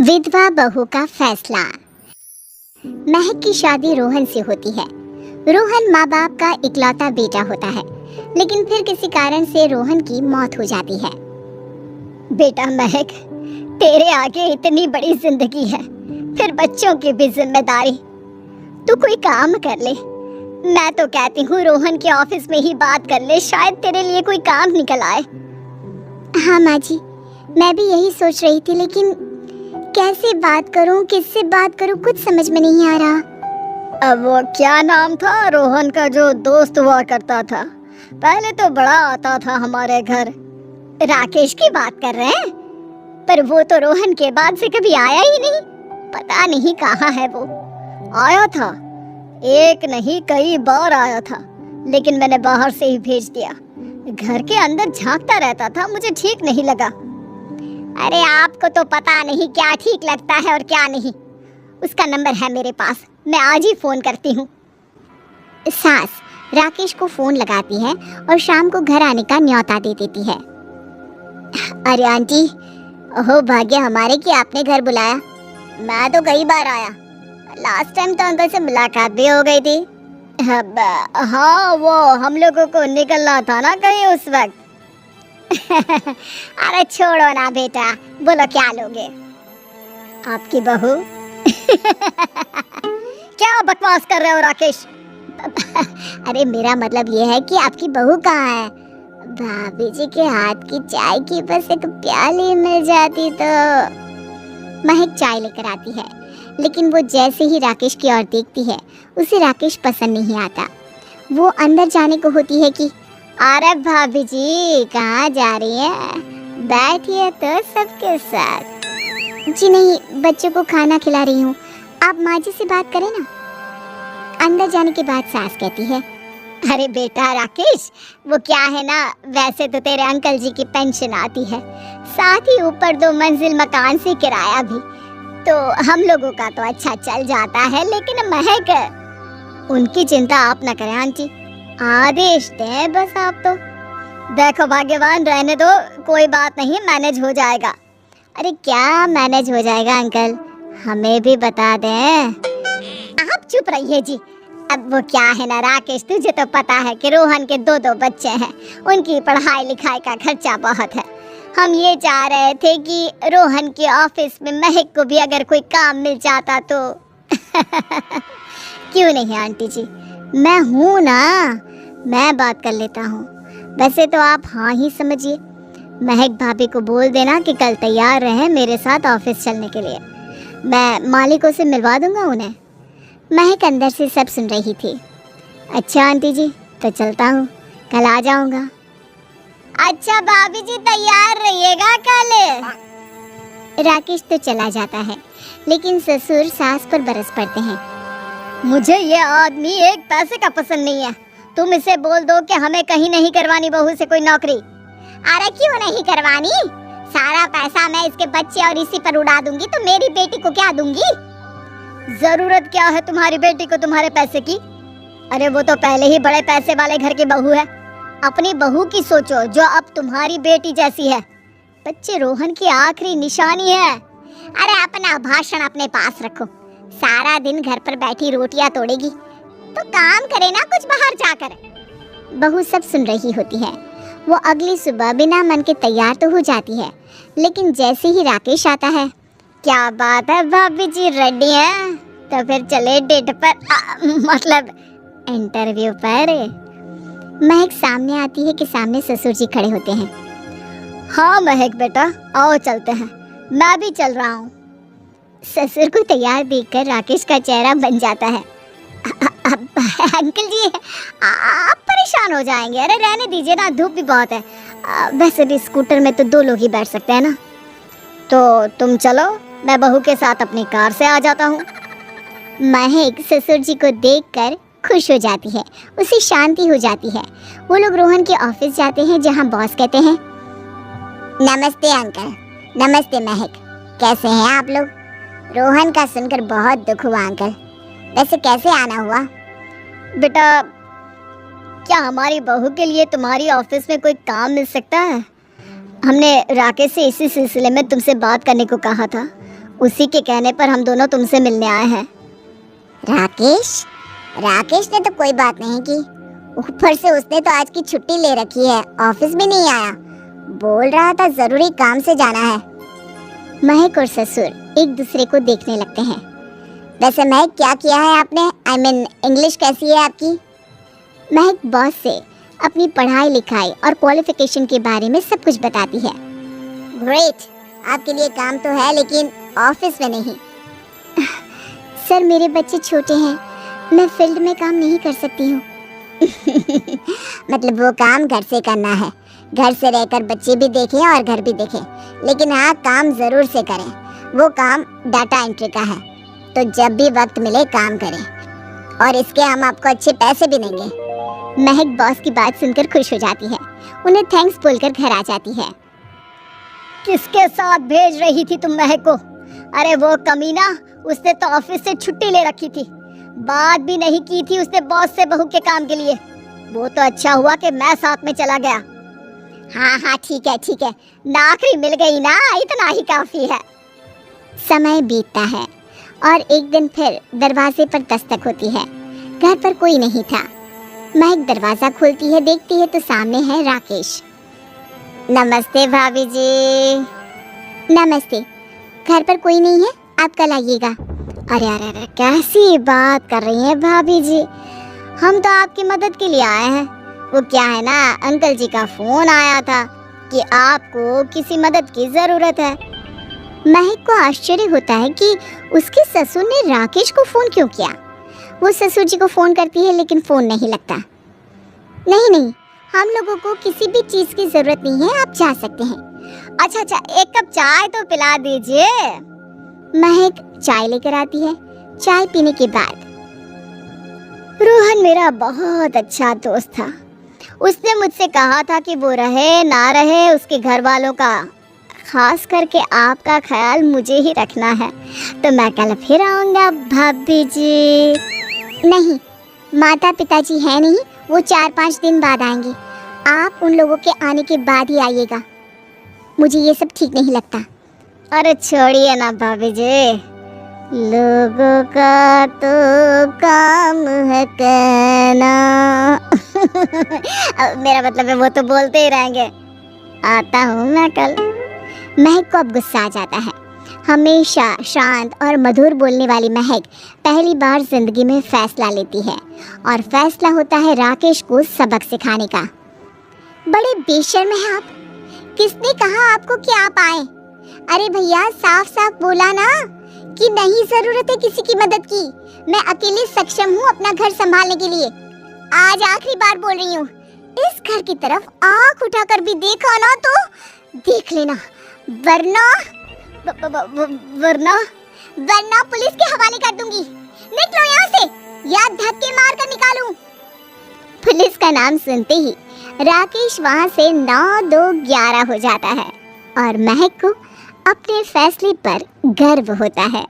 विधवा बहू का फैसला। महक की शादी रोहन से होती है। रोहन माँ बाप का इकलौता बेटा होता है, लेकिन फिर किसी कारण से रोहन की मौत हो जाती है। बेटा महक, तेरे आगे इतनी बड़ी जिंदगी है, फिर बच्चों की भी जिम्मेदारी। तू कोई काम कर ले। मैं तो कहती हूँ रोहन के ऑफिस में ही बात कर ले, शायद तेरे लिए कोई काम निकल आए। हाँ माँ जी, मैं भी यही सोच रही थी, लेकिन कैसे बात करूं, किससे बात करूं, कुछ समझ में नहीं आ रहा। अब वो क्या नाम था रोहन का जो दोस्त हुआ करता था, पहले तो बड़ा आता था हमारे घर। राकेश की बात कर रहे हैं? पर वो तो रोहन के बाद से कभी आया ही नहीं, पता नहीं कहाँ है वो। आया था, एक नहीं कई बार आया था, लेकिन मैंने बाहर से ही भेज दिया। घर के अंदर झांकता रहता था, मुझे ठीक नहीं लगा। अरे आपको तो पता नहीं क्या ठीक लगता है और क्या नहीं। उसका नंबर है मेरे पास, मैं आज ही फोन करती हूँ। सास राकेश को फोन लगाती है और शाम को घर आने का न्योता दे देती है। अरे आंटी, ओहो भाग्य हमारे कि आपने घर बुलाया। मैं तो कई बार आया, लास्ट टाइम तो अंकल से मुलाकात भी हो गई थी। हाँ, वो हम लोगों को निकलना था ना कहीं उस वक्त। अरे छोड़ो ना बेटा, बोलो क्या लोगे? आपकी बहू। क्या बकवास कर रहे हो राकेश? अरे मेरा मतलब ये है कि आपकी बहू कहाँ है? भाभी जी के हाथ की चाय की बस एक प्याली मिल जाती तो। महक चाय लेकर आती है, लेकिन वो जैसे ही राकेश की ओर देखती है, उसे राकेश पसंद नहीं आता। वो अंदर जाने को होती है कि अरे भाभी जी कहाँ जा रही है, बैठिए तो सबके साथ। जी नहीं, बच्चों को खाना खिला रही हूँ, आप माँ जी से बात करें ना। अंदर जाने के बाद सास कहती है, अरे बेटा राकेश, वो क्या है ना, वैसे तो तेरे अंकल जी की पेंशन आती है, साथ ही ऊपर 2 मंजिल मकान से किराया भी, तो हम लोगों का तो अच्छा चल जाता है। लेकिन महक, उनकी चिंता आप न करें आंटी, आदेश दें बस आप तो। देखो भाग्यवान, रहने दो, कोई बात नहीं, मैनेज हो जाएगा। अरे क्या मैनेज हो जाएगा अंकल, हमें भी बता दें। आप चुप रहिए जी। अब वो क्या है ना राकेश, तुझे तो पता है कि रोहन के 2 बच्चे हैं, उनकी पढ़ाई लिखाई का खर्चा बहुत है। हम ये चाह रहे थे कि रोहन के ऑफिस में महक को भी अगर कोई काम मिल जाता तो। क्यों नहीं आंटी जी, मैं हूँ ना, मैं बात कर लेता हूँ। वैसे तो आप हाँ ही समझिए। महक भाभी को बोल देना कि कल तैयार रहें मेरे साथ ऑफिस चलने के लिए, मैं मालिकों से मिलवा दूंगा उन्हें। महक अंदर से सब सुन रही थी। अच्छा आंटी जी, तो चलता हूँ, कल आ जाऊंगा। अच्छा भाभी जी, तैयार रहिएगा कल। राकेश तो चला जाता है, लेकिन ससुर सास पर बरस पड़ते हैं। मुझे ये आदमी एक पैसे का पसंद नहीं है, तुम इसे बोल दो कि हमें कहीं नहीं करवानी बहू से कोई नौकरी। अरे क्यों नहीं करवानी, सारा पैसा मैं इसके बच्चे और इसी पर उड़ा दूंगी, तो मेरी बेटी को क्या दूंगी? जरूरत क्या है तुम्हारी बेटी को तुम्हारे पैसे की? अरे वो तो पहले ही बड़े पैसे वाले घर की बहू है। अपनी बहू की सोचो जो अब तुम्हारी बेटी जैसी है। बच्चे रोहन की आखिरी निशानी है। अरे अपना भाषण अपने पास रखो, सारा दिन घर पर बैठी रोटियां तोड़ेगी, तो काम करे ना कुछ बाहर जाकर। बहू सब सुन रही होती है। वो अगली सुबह बिना मन के तैयार तो हो जाती है, लेकिन जैसे ही राकेश आता है, क्या बात है भाभी जी, रेडी हैं? तो फिर चले डेट पर, मतलब इंटरव्यू पर। महक सामने आती है कि सामने ससुर जी खड़े होते हैं। हाँ महक बेटा, आओ चलते हैं, मैं भी चल रहा हूँ। ससुर को तैयार देखकर राकेश का चेहरा बन जाता है। अंकल जी, आप परेशान हो जाएंगे। अरे रहने दीजिए ना, धूप भी बहुत है। वैसे भी स्कूटर में तो 2 लोग ही बैठ सकते हैं ना। तो तुम चलो, मैं बहू के साथ अपनी कार से आ जाता हूँ। महक ससुर जी को देखकर खुश हो जाती है, उसे शांति हो जाती है। वो लोग रोहन के ऑफिस जाते हैं, जहाँ बॉस कहते हैं, नमस्ते अंकल। नमस्ते महक, कैसे हैं आप लोग? रोहन का सुनकर बहुत दुख हुआ अंकल, वैसे कैसे आना हुआ? बेटा, क्या हमारी बहू के लिए तुम्हारी ऑफिस में कोई काम मिल सकता है? हमने राकेश से इसी सिलसिले में तुमसे बात करने को कहा था। उसी के कहने पर हम दोनों तुमसे मिलने आए हैं। राकेश ने तो कोई बात नहीं की, ऊपर से उसने तो आज की छुट्टी ले रखी है, ऑफिस भी नहीं आया, बोल रहा था जरूरी काम से जाना है। महक और ससुर एक दूसरे को देखने लगते हैं। वैसे महक, क्या किया है आपने? I mean, इंग्लिश कैसी है आपकी? महक बॉस से अपनी पढ़ाई लिखाई और क्वालिफिकेशन के बारे में सब कुछ बताती है। ग्रेट, आपके लिए काम तो है लेकिन ऑफिस में नहीं। सर, मेरे बच्चे छोटे हैं, मैं फील्ड में काम नहीं कर सकती हूँ। मतलब वो काम घर से करना है, घर से रहकर बच्चे भी देखें और घर भी देखें, लेकिन हाँ, काम जरूर से करें। वो काम डाटा एंट्री का है, तो जब भी वक्त मिले काम करें, और इसके हम आपको अच्छे पैसे भी देंगे। महक बॉस की बात सुनकर खुश हो जाती है, उन्हें थैंक्स बोलकर घर आ जाती है। किसके साथ भेज रही थी तुम महक को? अरे वो कमीना, उसने तो ऑफिस से छुट्टी ले रखी थी, बात भी नहीं की थी उसने बॉस से बहू के काम के लिए। वो तो अच्छा हुआ कि मैं साथ में चला गया। हाँ, ठीक है, नौकरी मिल गई ना, इतना ही काफी है। समय बीतता है और एक दिन फिर दरवाजे पर दस्तक होती है। घर पर कोई नहीं था। महक दरवाजा खोलती है, देखती है तो सामने है राकेश। नमस्ते भाभी जी। नमस्ते, घर पर कोई नहीं है, आप कल आइएगा। अरे, कैसी बात कर रही हैं भाभी जी, हम तो आपकी मदद के लिए आए हैं। वो क्या है ना, अंकल जी का फोन आया था कि आपको किसी मदद की जरूरत है। महक को आश्चर्य होता है कि उसके ससुर ने राकेश को फोन क्यों किया। वो ससुर जी को फोन करती है लेकिन फोन नहीं लगता। नहीं, हम लोगों को किसी भी चीज की जरूरत नहीं है, आप जा सकते हैं। अच्छा, एक कप चाय तो पिला दीजिए। महक चाय लेकर आती है। चाय पीने के बाद, रोहन मेरा बहुत अच्छा दोस्त था, उसने मुझसे कहा था कि वो रहे ना रहे, उसके घर वालों का, खास करके आपका ख्याल मुझे ही रखना है, तो मैं कल फिर आऊँगा भाभी जी। नहीं, माता पिताजी है नहीं, वो 4-5 दिन बाद आएंगे, आप उन लोगों के आने के बाद ही आइएगा। मुझे ये सब ठीक नहीं लगता। अरे छोड़िए ना भाभी जी, लोगों का तो काम है कहना। मेरा मतलब है वो तो बोलते ही रहेंगे। आता हूँ मैं कल। महक को अब गुस्सा आ जाता है। हमेशा शांत और मधुर बोलने वाली महक पहली बार जिंदगी में फैसला लेती है, और फैसला होता है राकेश को सबक सिखाने का। बड़े बेशर्म हैं आप, किसने कहा आपको कि आप आए? अरे भैया, साफ साफ बोला ना कि नहीं जरूरत है किसी की मदद की, मैं अकेले सक्षम हूँ अपना घर संभालने के लिए। आज आखिरी बार बोल रही हूँ, इस घर की तरफ आंख उठाकर भी देखा ना तो देख लेना, वरना पुलिस के हवाले कर दूंगी। निकलो यहाँ से, या धक्के मार कर निकालूं। पुलिस का नाम सुनते ही राकेश वहाँ से 9-2-11 हो जाता है, और महक को अपने फैसले पर गर्व होता है।